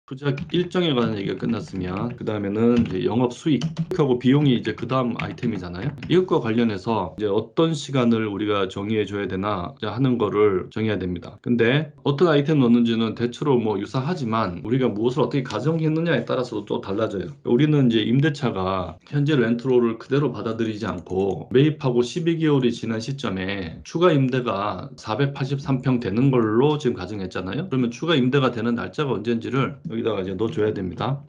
투자 일정에 관한 얘기가 끝났으면 그 다음에는 이제 영업 수익하고 비용이 이제 그 다음 아이템이잖아요. 이것과 관련해서 이제 어떤 시간을 우리가 정의해 줘야 되나 이제 하는 거를 정해야 됩니다. 근데 어떤 아이템 넣는지는 대체로 뭐 유사하지만 우리가 무엇을 어떻게 가정했느냐에 따라서도 또 달라져요. 우리는 이제 임대차가 현재 렌트로를 그대로 받아들이지 않고 매입하고 12개월이 지난 시점에 추가 임대가 483평 되는 걸로 지금 가정했잖아요. 그러면 추가 임대가 되는 날짜가 언제인지를 여기다가 이제 넣어줘야 됩니다.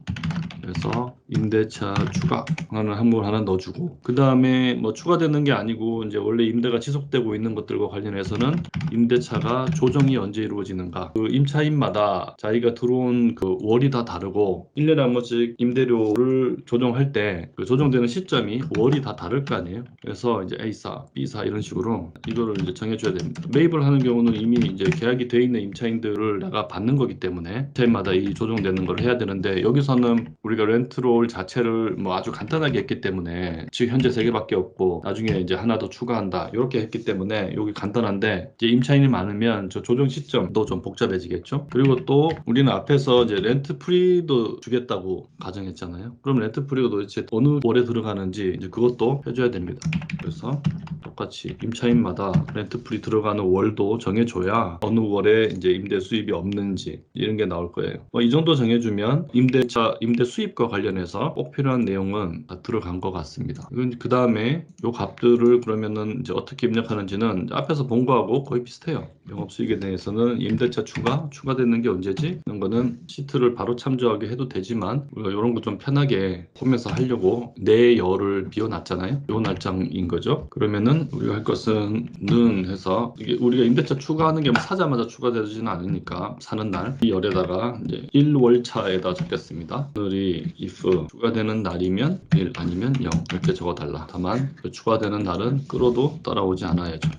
그래서 임대차 추가하는 항목을 하나 넣어주고, 그 다음에 뭐 추가되는 게 아니고 이제 원래 임대가 지속되고 있는 것들과 관련해서는 임대차가 조정이 언제 이루어지는가, 그 임차인마다 자기가 들어온 그 월이 다 다르고 1년에 한 번씩 임대료를 조정할 때 그 조정되는 시점이 월이 다 다를 거 아니에요. 그래서 이제 A사, B사 이런 식으로 이거를 이제 정해줘야 됩니다. 매입을 하는 경우는 이미 이제 계약이 돼 있는 임차인들을 내가 받는 거기 때문에 임차인마다 이 조정되는 걸 해야 되는데, 여기서는 우리가 렌트롤 자체를 뭐 아주 간단하게 했기 때문에 지금 현재 3개밖에 없고 나중에 이제 하나 더 추가한다 이렇게 했기 때문에 여기 간단한데, 이제 임차인이 많으면 저 조정 시점도 좀 복잡해지겠죠. 그리고 또 우리는 앞에서 이제 렌트 프리도 주겠다고 가정했잖아요. 그럼 렌트 프리가 도대체 어느 월에 들어가는지 이제 그것도 해줘야 됩니다. 그래서 똑같이 임차인마다 렌트 프리 들어가는 월도 정해줘야 어느 월에 이제 임대 수입이 없는지 이런 게 나올 거예요. 이 정도 정해주면 임대차 임대 수입과 관련해서 꼭 필요한 내용은 다 들어간 것 같습니다. 그 다음에 요 값들을 그러면은 이제 어떻게 입력하는지는 앞에서 본 거하고 거의 비슷해요. 영업 수익에 대해서는 임대차 추가되는 게 언제지? 이런 거는 시트를 바로 참조하게 해도 되지만 우리가 이런 거 좀 편하게 보면서 하려고 내 열을 비워놨잖아요. 요 날짜인 거죠. 그러면은 우리가 할 것은 는 해서, 이게 우리가 임대차 추가하는 게 뭐 사자마자 추가되지는 않으니까 사는 날 이 열에다가 이제 1월차에다 적겠습니다. 오늘이 if 추가되는 날이면 1 아니면 0 이렇게 적어달라. 다만 그 추가되는 날은 끌어도 따라오지 않아야죠.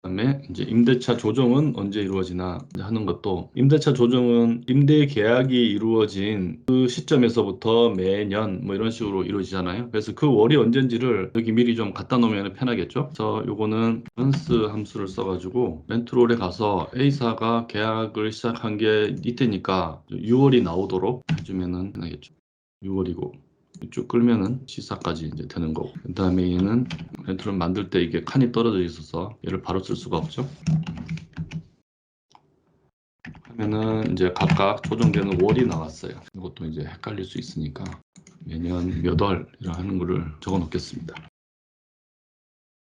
그다음에 이제 임대차 조정은 언제 이루어지나 하는 것도, 임대차 조정은 임대 계약이 이루어진 그 시점에서부터 매년 뭐 이런 식으로 이루어지잖아요. 그래서 그 월이 언젠지를 여기 미리 좀 갖다 놓으면 편하겠죠. 그래서 요거는 month 함수를 써가지고 렌트롤에 가서 A사가 계약을 시작한 게 이때니까 6월이 나오도록 해주면은 편하겠죠. 6월이고 쭉 끌면은 시사까지 이제 되는 거고, 그 다음에 얘는 렌트를 만들 때 이게 칸이 떨어져 있어서 얘를 바로 쓸 수가 없죠. 하면은 이제 각각 조정되는 월이 나왔어요. 이것도 이제 헷갈릴 수 있으니까 매년 몇 월이라 하는 거를 적어 놓겠습니다.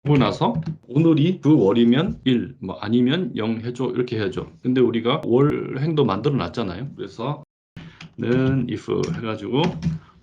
그러고 나서 오늘이 그 월이면 1, 뭐 아니면 0 해줘 이렇게 해야죠. 근데 우리가 월 행도 만들어 놨잖아요. 그래서 는 if 해가지고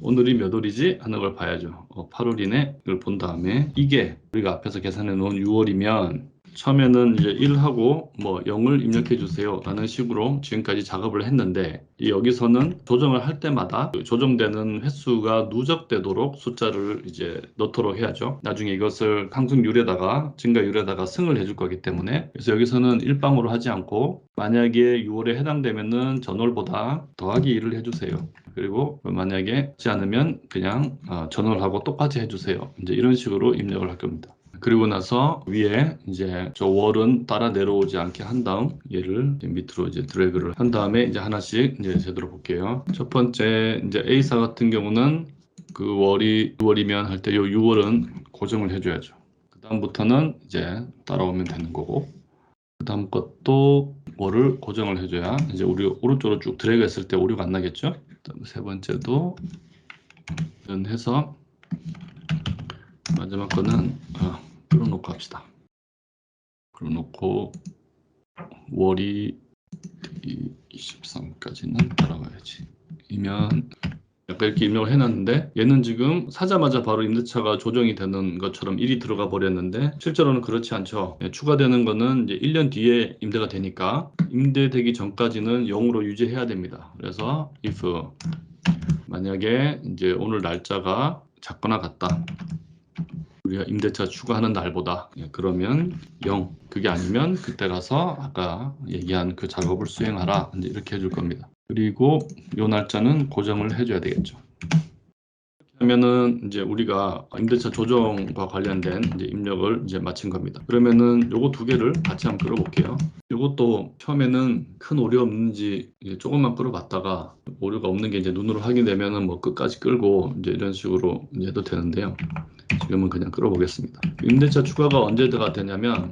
오늘이 몇 월이지 하는 걸 봐야죠. 8월이네 이걸 본 다음에, 이게 우리가 앞에서 계산해 놓은 6월이면 처음에는 이제 1하고 뭐 0을 입력해 주세요 라는 식으로 지금까지 작업을 했는데, 여기서는 조정을 할 때마다 그 조정되는 횟수가 누적되도록 숫자를 이제 넣도록 해야죠. 나중에 이것을 항승률에다가 증가율에다가 승을 해줄 거기 때문에, 그래서 여기서는 일방으로 하지 않고 만약에 6월에 해당되면은 전월보다 더하기 1을 해주세요. 그리고 만약에 하지 않으면 그냥 전월하고 똑같이 해주세요. 이제 이런 식으로 입력을 할 겁니다. 그리고 나서 위에 이제 저 월은 따라 내려오지 않게 한 다음 얘를 밑으로 이제 드래그를 한 다음에 이제 하나씩 이제 제대로 볼게요. 첫 번째 이제 A사 같은 경우는 그 월이 6월이면 할 때 요 6월은 고정을 해줘야죠. 그 다음부터는 이제 따라오면 되는 거고, 그 다음 것도 월을 고정을 해줘야 이제 우리 오른쪽으로 쭉 드래그 했을 때 오류가 안 나겠죠. 그다음 세 번째도 해서 마지막 거는 끌어놓고 합시다. 끌어놓고 월이 23까지는 따라가야지. 이면 약간 이렇게 입력을 해놨는데, 얘는 지금 사자마자 바로 임대차가 조정이 되는 것처럼 1이 들어가 버렸는데 실제로는 그렇지 않죠. 추가되는 거는 이제 1년 뒤에 임대가 되니까 임대되기 전까지는 0으로 유지해야 됩니다. 그래서 if 만약에 이제 오늘 날짜가 작거나 같다, 우리가 임대차 추가하는 날보다, 그러면 0, 그게 아니면 그때 가서 아까 얘기한 그 작업을 수행하라, 이제 이렇게 해줄 겁니다. 그리고 요 날짜는 고정을 해줘야 되겠죠. 이렇게 그러면은 이제 우리가 임대차 조정과 관련된 이제 입력을 이제 마친 겁니다. 그러면은 요거 두 개를 같이 한번 끌어볼게요. 요것도 처음에는 큰 오류 없는지 이제 조금만 끌어봤다가 오류가 없는 게 이제 눈으로 확인되면은 뭐 끝까지 끌고 이제 이런 식으로 이제 해도 되는데요. 지금은 그냥 끌어보겠습니다. 임대차 추가가 언제가 되냐면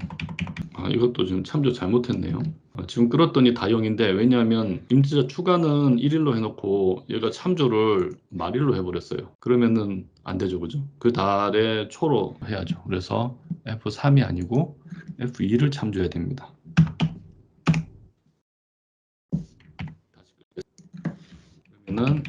이것도 지금 참조 잘못했네요. 지금 끌었더니 다 0인데 왜냐하면 임대차 추가는 1일로 해놓고 얘가 참조를 말일로 해버렸어요. 그러면은 안 되죠, 그죠? 그 달에 초로 해야죠. 그래서 F3이 아니고 F2를 참조해야 됩니다. 그러면은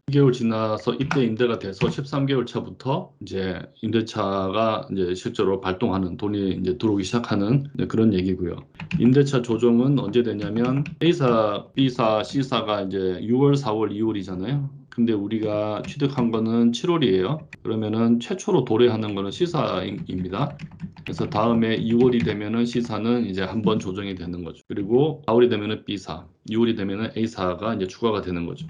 2개월 지나서 입대 임대가 돼서 13개월 차부터 이제 임대차가 이제 실제로 발동하는 돈이 이제 들어오기 시작하는 그런 얘기고요. 임대차 조정은 언제 되냐면 A사, B사, C사가 이제 6월, 4월, 2월이잖아요. 근데 우리가 취득한 거는 7월이에요. 그러면은 최초로 도래하는 거는 C사입니다. 그래서 다음에 2월이 되면은 C사는 이제 한 번 조정이 되는 거죠. 그리고 4월이 되면은 B사, 6월이 되면은 A사가 이제 추가가 되는 거죠.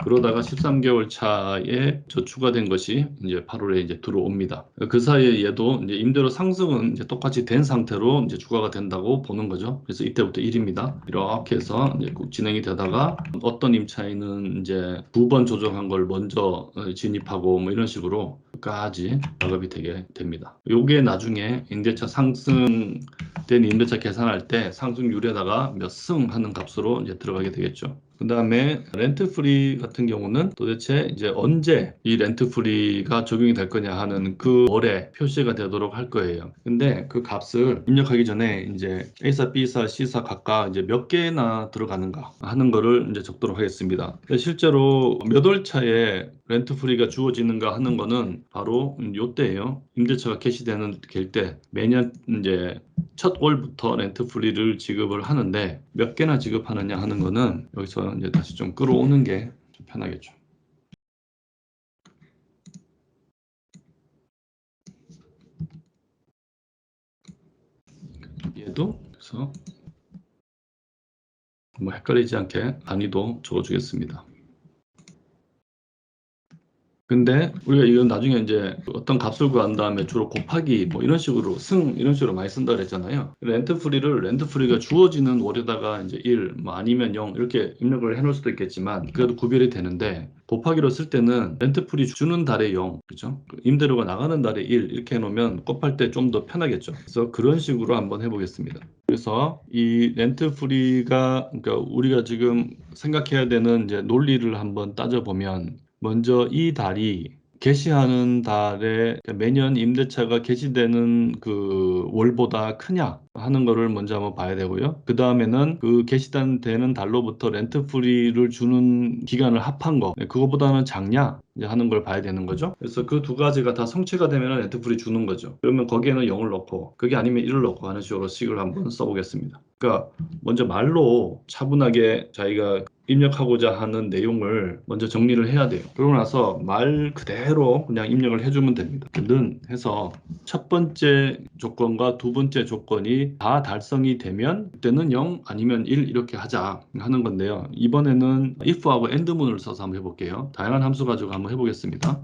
그러다가 13개월 차에 저 추가된 것이 이제 8월에 이제 들어옵니다. 그 사이에 얘도 이제 임대료 상승은 이제 똑같이 된 상태로 이제 추가가 된다고 보는 거죠. 그래서 이때부터 1입니다. 이렇게 해서 이제 진행이 되다가 어떤 임차인은 이제 2번 조정한 걸 먼저 진입하고 뭐 이런 식으로 끝까지 작업이 되게 됩니다. 요게 나중에 임대차 상승된 임대차 계산할 때 상승률에다가 몇 승 하는 값으로 이제 들어가게 되겠죠. 그 다음에 렌트 프리 같은 경우는 도대체 이제 언제 이 렌트 프리가 적용이 될 거냐 하는 그 월에 표시가 되도록 할 거예요. 근데 그 값을 입력하기 전에 이제 A사, B사, C사 각각 이제 몇 개나 들어가는가 하는 거를 이제 적도록 하겠습니다. 실제로 몇 월 차에 렌트 프리가 주어지는가 하는 거는 바로 요때예요. 임대차가 개시되는 때 매년 이제 첫 월부터 렌트 프리를 지급을 하는데 몇 개나 지급하느냐 하는 거는 여기서 이제 다시 좀 끌어오는 게 좀 편하겠죠. 얘도 그래서 뭐 헷갈리지 않게 단위도 적어주겠습니다. 근데 우리가 이건 나중에 이제 어떤 값을 구한 다음에 주로 곱하기 뭐 이런 식으로 승 이런 식으로 많이 쓴다 그랬잖아요. 렌트 프리가 주어지는 월에다가 이제 1, 뭐 아니면 0 이렇게 입력을 해놓을 수도 있겠지만 그래도 구별이 되는데 곱하기로 쓸 때는 렌트 프리 주는 달에 0, 그죠? 임대료가 나가는 달에 1 이렇게 해놓으면 곱할 때 좀 더 편하겠죠. 그래서 그런 식으로 한번 해보겠습니다. 그래서 이 렌트 프리가 그러니까 우리가 지금 생각해야 되는 이제 논리를 한번 따져보면 먼저 이 달이 개시하는 달에 매년 임대차가 개시되는 그 월보다 크냐 하는 거를 먼저 한번 봐야 되고요. 그 다음에는 그 개시되는 달로부터 렌트 프리를 주는 기간을 합한 거 그거보다는 작냐 이제 하는 걸 봐야 되는 거죠. 그래서 그 두 가지가 다 성취가 되면 렌트 프리 주는 거죠. 그러면 거기에는 0을 넣고 그게 아니면 1을 넣고 하는 식으로 식을 한번 써보겠습니다. 그러니까 먼저 말로 차분하게 자기가 입력하고자 하는 내용을 먼저 정리를 해야 돼요. 그러고 나서 말 그대로 그냥 입력을 해주면 됩니다. 는 해서 첫 번째 조건과 두 번째 조건이 다 달성이 되면 그때는 0 아니면 1 이렇게 하자 하는 건데요. 이번에는 if하고 end문을 써서 한번 해볼게요. 다양한 함수 가지고 한번 해보겠습니다.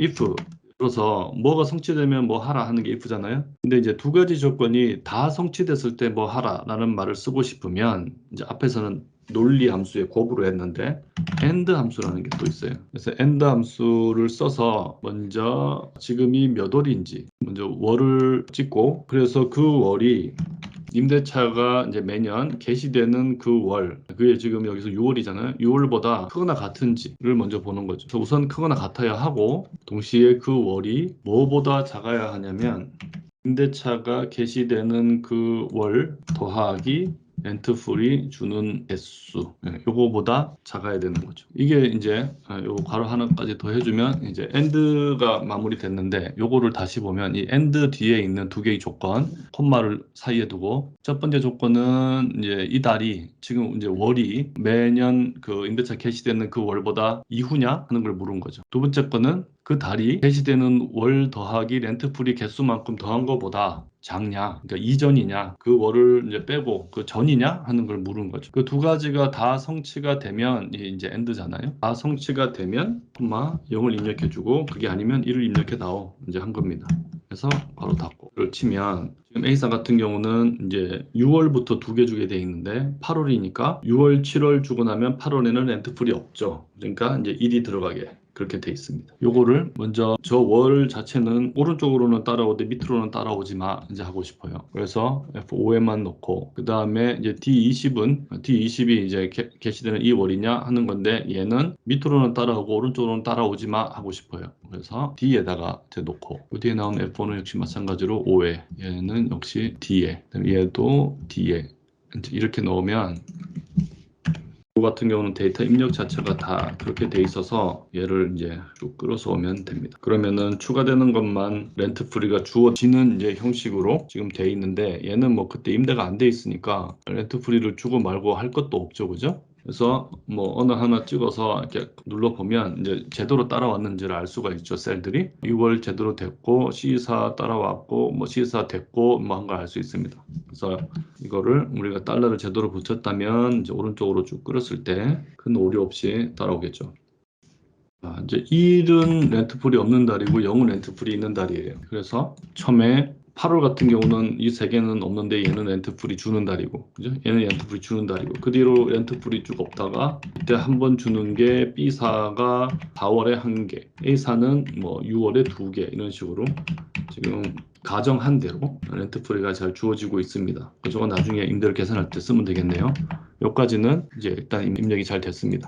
if 그래서 뭐가 성취되면 뭐 하라 하는 게 if잖아요. 근데 이제 두 가지 조건이 다 성취됐을 때 뭐 하라라는 말을 쓰고 싶으면 이제 앞에서는 논리 함수에 곱으로 했는데 end 함수라는 게 또 있어요. 그래서 end 함수를 써서 먼저 지금이 몇 월인지 먼저 월을 찍고 그래서 그 월이 임대차가 이제 매년 개시되는 그 월, 그게 지금 여기서 6월이잖아요. 6월보다 크거나 같은지를 먼저 보는 거죠. 그래서 우선 크거나 같아야 하고, 동시에 그 월이 뭐보다 작아야 하냐면, 임대차가 개시되는 그 월 더하기 렌트 프리 주는 개수 요거보다 작아야 되는 거죠. 이게 이제 요거 괄호 하나까지 더 해주면 이제 end가 마무리됐는데 요거를 다시 보면 이 end 뒤에 있는 두 개의 조건 콤마를 사이에 두고 첫 번째 조건은 이제 이 달이 지금 이제 월이 매년 그 임대차 개시되는 그 월보다 이후냐 하는 걸 물은 거죠. 두 번째 거는 그 달이 게시되는 월 더하기 렌트프리 개수만큼 더한 것보다 작냐, 그러니까 이전이냐, 그 월을 이제 빼고 그 전이냐 하는 걸 물은 거죠. 그 두 가지가 다 성취가 되면 이제 엔드잖아요. 다 성취가 되면 콤마 0을 입력해주고 그게 아니면 1을 입력해다오 이제 한 겁니다. 그래서 바로 닫고 를 치면 지금 A사 같은 경우는 이제 6월부터 두 개 주게 돼 있는데 8월이니까 6월, 7월 주고 나면 8월에는 렌트풀이 없죠. 그러니까 이제 1이 들어가게 그렇게 돼 있습니다. 요거를 먼저 저 월 자체는 오른쪽으로는 따라오되 밑으로는 따라오지 마 이제 하고 싶어요. 그래서 F5에만 놓고 그 다음에 이제 D20이 이제 게시되는 이 월이냐 하는 건데 얘는 밑으로는 따라오고 오른쪽으로는 따라오지 마 하고 싶어요. 그래서 D에다가 이제 놓고 그 뒤에 나온 F4는 역시 마찬가지로 5에 얘는 역시 D에 얘도 D에 이렇게 넣으면 이 같은 경우는 데이터 입력 자체가 다 그렇게 돼 있어서 얘를 이제 쭉 끌어서 오면 됩니다. 그러면은 추가되는 것만 렌트 프리가 주어지는 이제 형식으로 지금 돼 있는데 얘는 뭐 그때 임대가 안 돼 있으니까 렌트 프리를 주고 말고 할 것도 없죠, 그죠? 그래서 뭐 어느 하나 찍어서 이렇게 눌러보면 이제 제대로 따라왔는지를 알 수가 있죠, 셀들이. 6월 제대로 됐고 C사 따라왔고 뭐 C사 됐고 뭐 한 걸 알 수 있습니다. 그래서 이거를 우리가 달러를 제대로 붙였다면 이제 오른쪽으로 쭉 끌었을 때 큰 오류 없이 따라오겠죠. 이제 1은 렌트풀이 없는 달이고 0은 렌트풀이 있는 달이에요. 그래서 처음에 8월 같은 경우는 이 세 개는 없는데 얘는 렌트풀이 주는 달이고, 그죠? 얘는 렌트풀이 주는 달이고, 그 뒤로 렌트풀이 쭉 없다가 이때 한 번 주는 게 B사가 4월에 한 개, A사는 뭐 6월에 두 개 이런 식으로 지금 가정한 대로 렌트프리가 잘 주어지고 있습니다. 그저거 나중에 임대를 계산할 때 쓰면 되겠네요. 여기까지는 이제 일단 입력이 잘 됐습니다.